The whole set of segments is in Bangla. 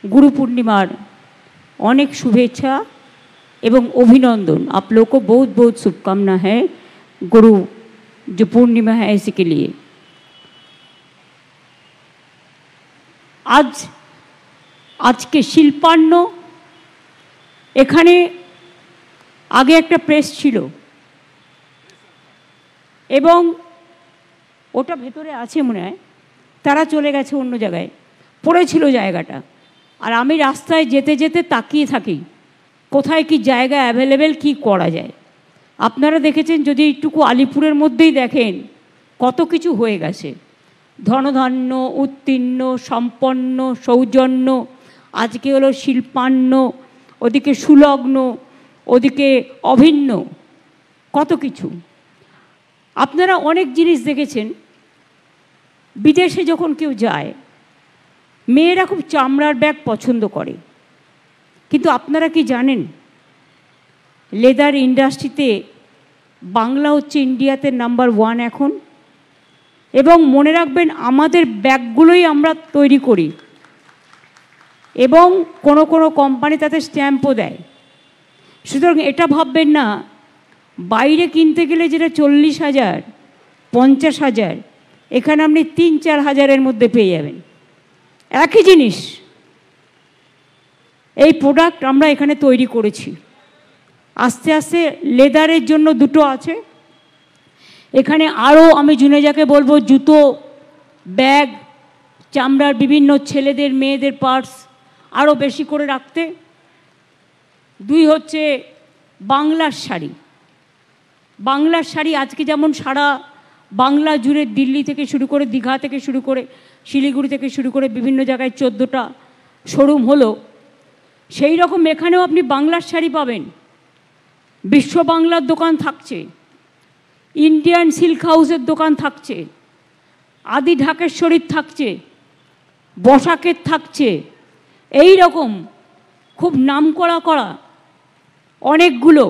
गुरु पूर्णिमार अनेक शुभेच्छा एवं अभिनंदन। आप लोग को बहुत बहुत शुभकामना है गुरु जो पूर्णिमा है इसी के लिए। आज के शिल्पान्न एखाने आगे एक प्रेस छिलो एवं ओटा भेतरे आछे मने हय तारा चले गेछे अन्य जायगाय पड़ेछिलो जायगाटा और आमी रास्ताय जेते जेते ताकिये थाकी कोथाय कि जायगा अ্যাভেলেবল कि करा जाए। आपनारा देखेছেন যদি একটুকু আলিপুরের মধ্যেই দেখেন কত কিছু হয়ে গেছে, ধনধান্য উত্তীর্ণ সম্পন্ন সৌজন্য, আজকে হলো শিল্পান্ন, ওদিকে সুলগ্ন, ওদিকে অভিন্ন, কত কিছু। আপনারা অনেক জিনিস দেখেছেন বিদেশে যখন কেউ যায় মেয়েরা খুব চামড়ার ব্যাগ পছন্দ করে, কিন্তু আপনারা কি জানেন লেদার ইন্ডাস্ট্রিতে বাংলা হচ্ছে ইন্ডিয়াতে নাম্বার 1 এখন। এবং মনে রাখবেন আমাদের ব্যাগগুলোই আমরা তৈরি করি এবং কোনো কোনো কোম্পানি তাতে স্ট্যাম্পও দেয়। সুতরাং এটা ভাববেন না বাইরে কিনতে গেলে যেটা 40,000 50,000 এখানে আপনি 3-4 হাজারের মধ্যে পেয়ে যাবেন একই জিনিস। এই প্রোডাক্ট আমরা এখানে তৈরি করেছি। আস্তে আস্তে লেদারের জন্য দুটো আছে এখানে, আরও আমি জুনেজাকে বলবো জুতো ব্যাগ চামড়ার বিভিন্ন ছেলেদের মেয়েদের পার্টস আরও বেশি করে রাখতে। 2 হচ্ছে বাংলার শাড়ি। বাংলার শাড়ি আজকে যেমন সারা বাংলা জুড়ে দিল্লি থেকে শুরু করে দীঘা থেকে শুরু করে শিলিগুড়ি থেকে শুরু করে বিভিন্ন জায়গায় 14টা শোরুম হলো, সেই রকম এখানেও আপনি বাংলার শাড়ি পাবেন। বিশ্ব বাংলার দোকান থাকছে, ইন্ডিয়ান সিল্ক হাউসের দোকান থাকছে, আদি ঢাকেশ্বরীর থাকছে, বসাকের থাকছে, এই রকম খুব নামকরা করা অনেকগুলো।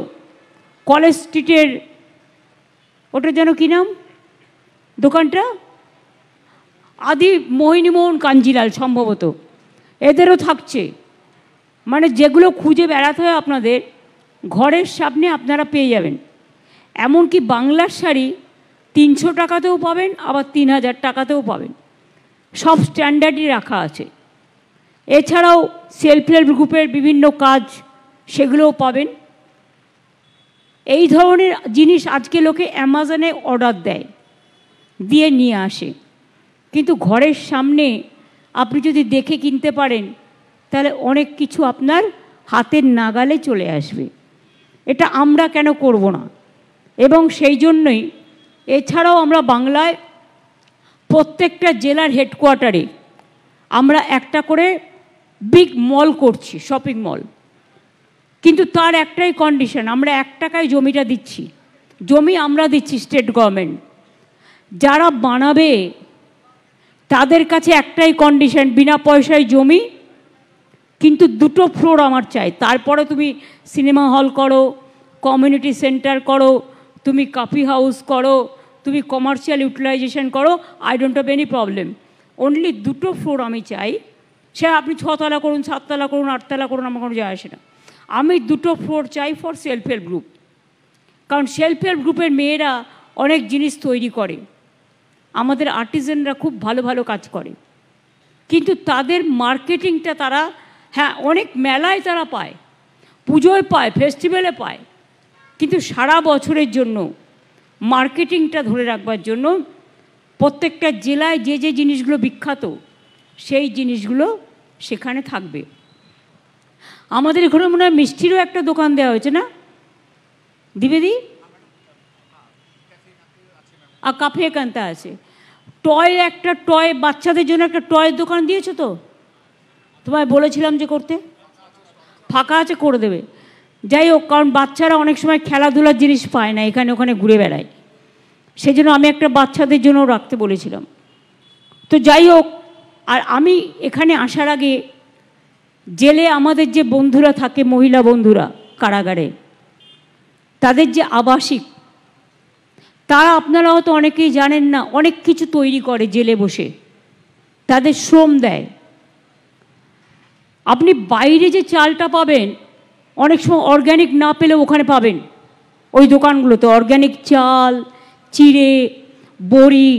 কলেজ স্ট্রিটের ওটা যেন কী নাম দোকানটা, আদি মোহিনীমোহন কাঞ্জিলাল সম্ভবত, এদেরও থাকছে। মানে যেগুলো খুঁজে বেড়াতে হয় আপনাদের ঘরের সামনে আপনারা পেয়ে যাবেন। এমনকি বাংলার শাড়ি 300 টাকাতেও পাবেন আবার 3000 টাকাতেও পাবেন, সব স্ট্যান্ডার্ডই রাখা আছে। এছাড়াও সেলফ হেল্প গ্রুপের বিভিন্ন কাজ সেগুলোও পাবেন। এই ধরনের জিনিস আজকে লোকে অ্যামাজনে অর্ডার দেয়, দিয়ে নিয়ে আসে, কিন্তু ঘরের সামনে আপনি যদি দেখে কিনতে পারেন তাহলে অনেক কিছু আপনার হাতের নাগালে চলে আসবে। এটা আমরা কেন করব না? এবং সেই জন্যই এছাড়াও আমরা বাংলায় প্রত্যেকটা জেলার হেডকোয়ার্টারে আমরা একটা করে বিগ মল করছি, শপিং মল। কিন্তু তার একটাই কন্ডিশন, আমরা 1 টাকায় জমিটা দিচ্ছি, জমি আমরা দিচ্ছি স্টেট গভর্নমেন্ট। যারা বানাবে তাদের কাছে একটাই কন্ডিশন, বিনা পয়সায় জমি, কিন্তু 2টো ফ্লোর আমার চাই। তারপরে তুমি সিনেমা হল করো, কমিউনিটি সেন্টার করো, তুমি কফি হাউস করো, তুমি কমার্শিয়াল ইউটিলাইজেশন করো, I don't have any problem. Only 2টো ফ্লোর আমি চাই। সে আপনি 6 তলা করুন, 7 তলা করুন, 8 তলা করুন, আমার কোনো যায় আসে না। আমি 2টো ফ্লোর চাই ফর সেলফ হেল্প গ্রুপ। কারণ সেলফ হেল্প গ্রুপের মেয়েরা অনেক জিনিস তৈরি করে, আমাদের আর্টিজানরা খুব ভালো ভালো কাজ করে, কিন্তু তাদের মার্কেটিংটা তারা, হ্যাঁ অনেক মেলায় তারা পায়, পুজোয় পায়, ফেস্টিভ্যালে পায়, কিন্তু সারা বছরের জন্য মার্কেটিংটা ধরে রাখবার জন্য প্রত্যেকটা জেলায় যে যে জিনিসগুলো বিখ্যাত সেই জিনিসগুলো সেখানে থাকবে। আমাদের এখানে মনে হয় মিষ্টিরও একটা দোকান দেওয়া হয়েছে না দিবেদি? আর কাফে কান্তা আছে, টয় একটা টয় বাচ্চাদের জন্য একটা টয়ের দোকান দিয়েছো তো? তোমায় বলেছিলাম যে করতে, ফাঁকা আছে করে দেবে। যাই হোক, কারণ বাচ্চারা অনেক সময় খেলাধুলার জিনিস পায় না, এখানে ওখানে ঘুরে বেড়ায়, সেই জন্য আমি একটা বাচ্চাদের জন্য রাখতে বলেছিলাম। তো যাই হোক, আর আমি এখানে আসার আগে জেলে আমাদের যে বন্ধুরা থাকে, মহিলা বন্ধুরা কারাগারে, তাদের যে আবাসিক, তারা আপনারা হয়তো অনেকেই জানেন না, অনেক কিছু তৈরি করে জেলে বসে, তাদের শ্রম দেয়। আপনি বাইরে যে চালটা পাবেন অনেক সময় অর্গ্যানিক না পেলে ওখানে পাবেন, ওই দোকানগুলোতে অর্গ্যানিক চাল, চিড়ে, বড়ি,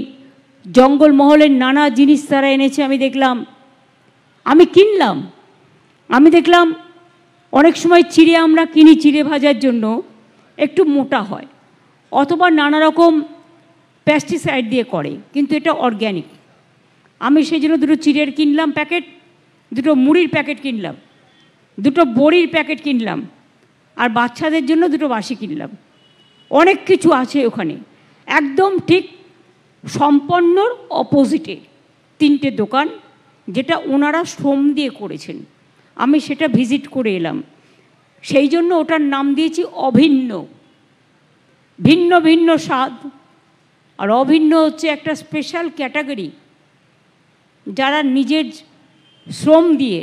জঙ্গলমহলের নানা জিনিস তারা এনেছে। আমি দেখলাম, আমি কিনলাম, আমি দেখলাম অনেক সময় চিড়ে আমরা কিনি চিড়ে ভাজার জন্য, একটু মোটা হয় অথবা নানা রকম পেস্টিসাইড দিয়ে করে, কিন্তু এটা অর্গ্যানিক। আমি সেই জন্য দুটো চিড়ের কিনলাম প্যাকেট, দুটো মুড়ির প্যাকেট কিনলাম, দুটো বড়ির প্যাকেট কিনলাম, আর বাচ্চাদের জন্য দুটো বাসি কিনলাম। অনেক কিছু আছে ওখানে, একদম ঠিক সম্পন্নর অপোজিটে তিনটে দোকান, যেটা ওনারা শ্রম দিয়ে করেছেন। আমি সেটা ভিজিট করে এলাম, সেই জন্য ওটার নাম দিয়েছি অভিন্ন। ভিন্ন ভিন্ন স্বাদ, আর অভিন্ন হচ্ছে একটা স্পেশাল ক্যাটাগরি, যারা নিজের শ্রম দিয়ে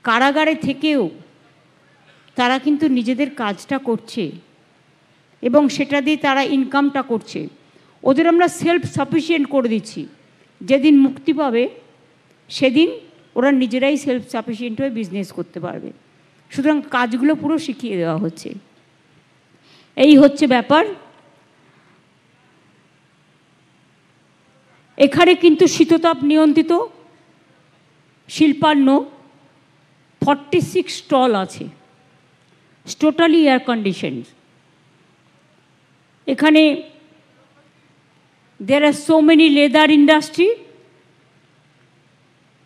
কারাগারে থেকেও তারা কিন্তু নিজেদের কাজটা করছে এবং সেটা দিয়ে তারা ইনকামটা করছে। ওদের আমরা সেলফ সাফিসিয়েন্ট করে দিচ্ছি, যেদিন মুক্তি পাবে সেদিন ওরা নিজেরাই সেলফ সাফিসিয়েন্ট হয়ে বিজনেস করতে পারবে। সুতরাং কাজগুলো পুরো শিখিয়ে দেওয়া হচ্ছে। এই হচ্ছে ব্যাপার। এখানে কিন্তু শীততাপ নিয়ন্ত্রিত শিল্পান্ন 46 স্টল আছে, টোটালি এয়ার কন্ডিশন। এখানে there are so many leather industry,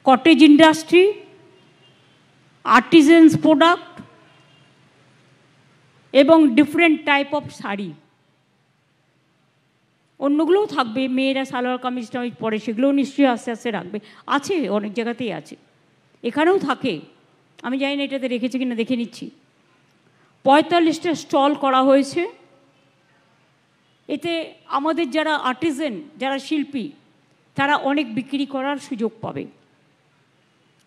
cottage industry, artisans product এবং ডিফারেন্ট টাইপ অফ শাড়ি। অন্যগুলোও থাকবে, মেয়েরা সালোয়ার কামিজ টামিজ পরে, সেগুলোও নিশ্চয়ই আস্তে আস্তে রাখবে, আছে অনেক জায়গাতেই আছে, এখানেও থাকে। আমি জানি না এটাতে রেখেছে কিনা, দেখে নিচ্ছি। 45টা স্টল করা হয়েছে। এতে আমাদের যারা আর্টিজান, যারা শিল্পী, তারা অনেক বিক্রি করার সুযোগ পাবে।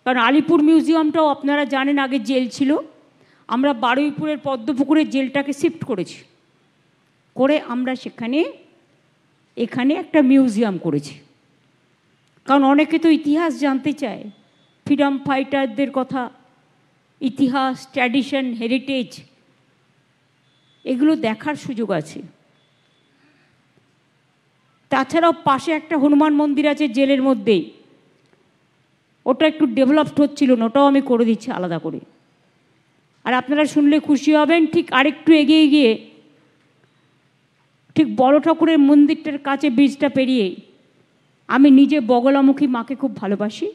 কারণ আলিপুর মিউজিয়ামটাও আপনারা জানেন আগে জেল ছিল, আমরা বারুইপুরের পদ্মপুকুরের জেলটাকে শিফট করেছি, করে আমরা এখানে একটা মিউজিয়াম করেছি। কারণ অনেকে তো ইতিহাস জানতে চায়, ফ্রিডম ফাইটারদের কথা, ইতিহাস, ট্র্যাডিশন, হেরিটেজ, এগুলো দেখার সুযোগ আছে। তাছাড়াও পাশে একটা হনুমান মন্দির আছে জেলের মধ্যেই, ওটা একটু ডেভেলপড হচ্ছিল না, ওটাও আমি করে দিচ্ছি আলাদা করে। আর আপনারা শুনলে খুশি হবেন, ঠিক আরেকটু এগিয়ে গিয়ে ঠিক বড় ঠাকুরের মন্দিরটার কাছে ব্রিজটা পেরিয়ে, আমি নিজে বগলামুখী মাকে খুব ভালোবাসি,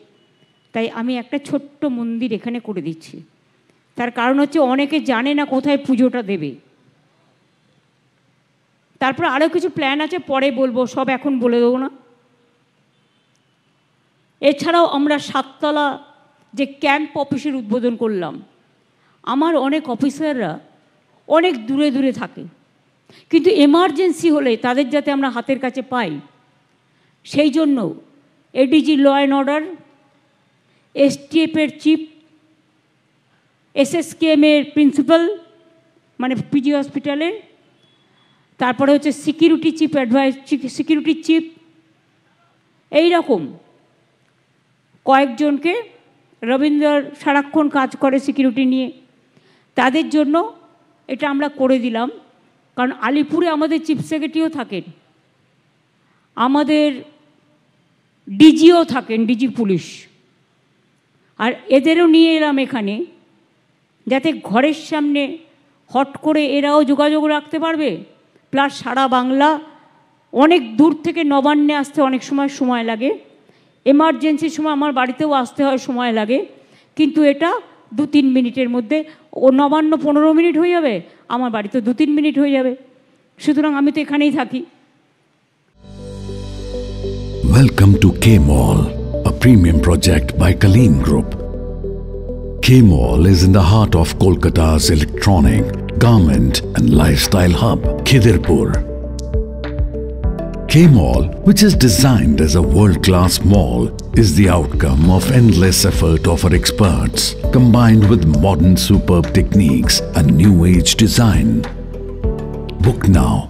তাই আমি একটা ছোট্ট মন্দির এখানে করে দিচ্ছি। তার কারণ হচ্ছে অনেকে জানে না কোথায় পুজোটা দেবে। তারপর আরও কিছু প্ল্যান আছে, পরে বলবো, সব এখন বলে দেবো না। এছাড়াও আমরা 7তলা যে ক্যাম্প অফিসের উদ্বোধন করলাম। আমার অনেক অফিসাররা অনেক দূরে দূরে থাকে, কিন্তু এমার্জেন্সি হলে তাদের যাতে আমরা হাতের কাছে পাই, সেই জন্য এডিজি ল অ্যান্ড অর্ডার, এসটিএফের চিফ, এসএসকেএমের প্রিন্সিপাল মানে পিজি হসপিটালের, তারপরে হচ্ছে সিকিউরিটি চিফ, সিকিউরিটি চিফ, এই রকম কয়েকজনকে, রবীন্দ্র সারাক্ষণ কাজ করে সিকিউরিটি নিয়ে, তাদের জন্য এটা আমরা করে দিলাম। কারণ আলিপুরে আমাদের চিফ সেক্রেটারিও থাকেন, আমাদের ডিজিও থাকেন, ডিজি পুলিশ, আর এদেরও নিয়ে এলাম এখানে, যাতে ঘরের সামনে হট করে এরাও যোগাযোগ রাখতে পারবে, প্লাস সারা বাংলা। অনেক দূর থেকে নবান্নে আসতে অনেক সময় লাগে, এমার্জেন্সির সময় আমার বাড়িতেও আসতে হয়, সময় লাগে, কিন্তু এটা 2-3 মিনিটের মধ্যে, ও নবান্ন 15 মিনিট হয়ে যাবে, আমার বাড়িতে 2-3 মিনিট হয়ে যাবে। সুতরাং আমি তো এখানেই থাকি। Welcome to K-Mall, a premium project by Kaleen Group. K-Mall is in the heart of Kolkata's electronic, garment and lifestyle hub, Khidirpur. K-Mall, which is designed as a world-class mall, is the outcome of endless effort of our experts, combined with modern superb techniques and new age design. Book now